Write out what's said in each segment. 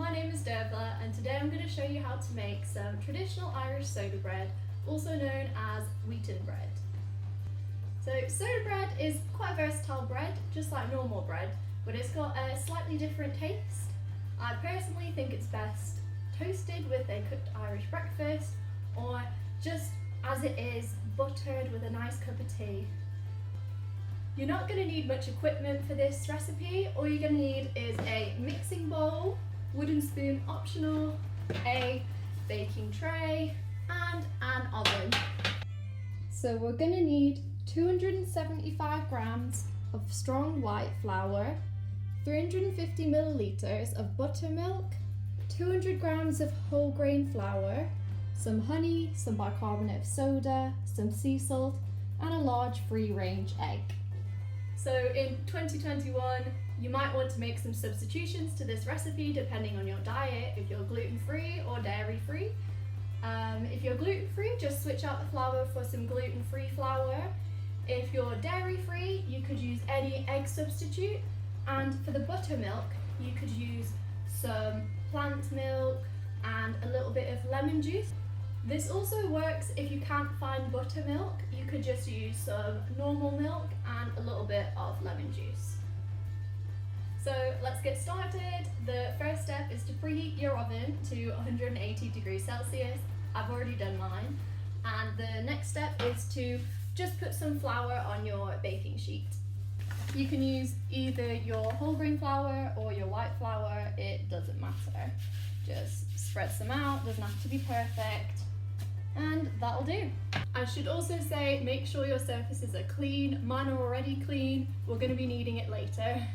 my name is Dervla and today I'm going to show you how to make some traditional Irish soda bread, also known as wheaten bread. So soda bread is quite a versatile bread, just like normal bread, but it's got a slightly different taste. I personally think it's best toasted with a cooked Irish breakfast, or just as it is, buttered with a nice cup of tea. You're not going to need much equipment for this recipe. All you're going to need is a mixing bowl, wooden spoon optional, a baking tray and an oven. So we're going to need 275 grams of strong white flour, 350 millilitres of buttermilk, 200 grams of whole grain flour, some honey, some bicarbonate of soda, some sea salt and a large free range egg. So in 2021, you might want to make some substitutions to this recipe depending on your diet, if you're gluten-free or dairy-free. If you're gluten-free, just switch out the flour for some gluten-free flour. If you're dairy-free, you could use any egg substitute. And for the buttermilk, you could use some plant milk and a little bit of lemon juice. This also works if you can't find buttermilk. You could just use some normal milk and a little bit of lemon juice. So let's get started. The first step is to preheat your oven to 180 degrees Celsius. I've already done mine. And the next step is to just put some flour on your baking sheet. You can use either your whole grain flour or your white flour, it doesn't matter. Just spread some out, doesn't have to be perfect. And that'll do. I should also say, make sure your surfaces are clean. Mine are already clean. We're going to be needing it later.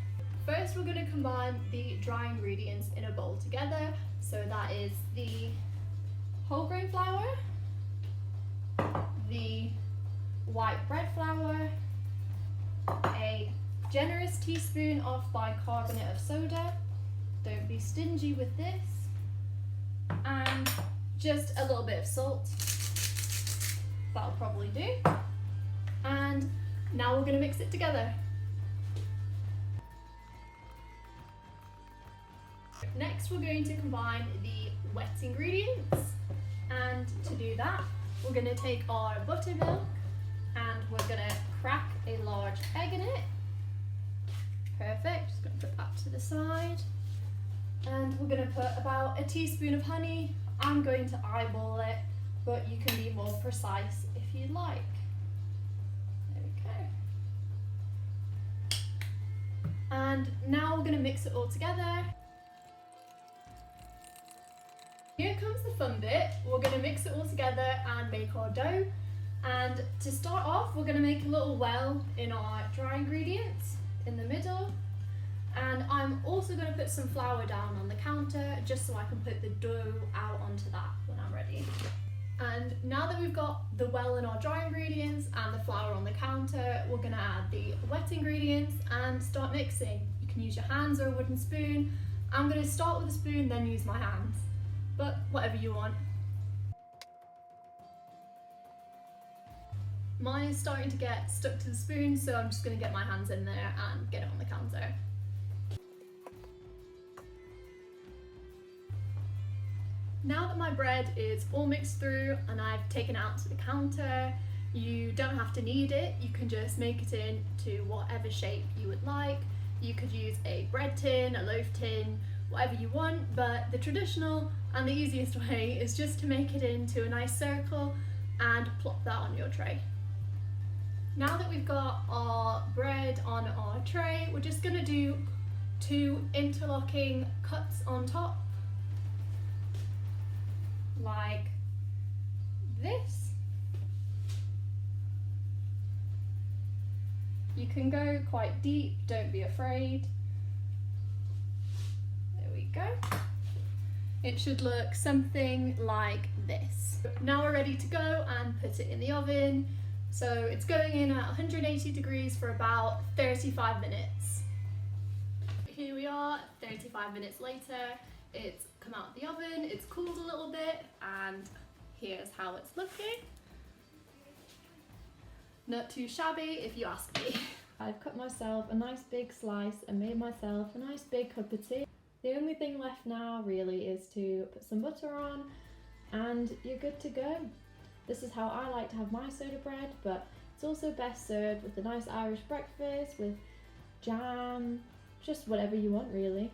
First, we're going to combine the dry ingredients in a bowl together. So that is the whole grain flour, the white bread flour, a generous teaspoon of bicarbonate of soda. Don't be stingy with this. And just a little bit of salt. That'll probably do. And now we're going to mix it together. Next, we're going to combine the wet ingredients. And to do that, we're going to take our buttermilk and we're going to crack a large egg in it. Perfect. Just going to put that to the side. And we're going to put about a teaspoon of honey. I'm going to eyeball it, but you can be more precise if you'd like. There we go. And now we're going to mix it all together. Here comes the fun bit. We're going to mix it all together and make our dough. And to start off, we're going to make a little well in our dry ingredients in the middle. And I'm also going to put some flour down on the counter just so I can put the dough out onto that when I'm ready. And now that we've got the well in our dry ingredients and the flour on the counter, we're going to add the wet ingredients and start mixing. You can use your hands or a wooden spoon. I'm going to start with a spoon, then use my hands, but whatever you want. Mine is starting to get stuck to the spoon, so I'm just going to get my hands in there and get it on the counter. Now that my bread is all mixed through and I've taken it out to the counter, you don't have to knead it. You can just make it into whatever shape you would like. You could use a bread tin, a loaf tin, whatever you want, but the traditional and the easiest way is just to make it into a nice circle and plop that on your tray. Now that we've got our bread on our tray, we're just going to do 2 interlocking cuts on top, like this. You can go quite deep, don't be afraid. There we go. It should look something like this. Now we're ready to go and put it in the oven. So it's going in at 180 degrees for about 35 minutes. Here we are, 35 minutes later. It's come out of the oven, it's cooled a little bit, and here's how it's looking. Not too shabby if you ask me. I've cut myself a nice big slice and made myself a nice big cup of tea. The only thing left now really is to put some butter on and you're good to go. This is how I like to have my soda bread, but it's also best served with a nice Irish breakfast with jam, just whatever you want really.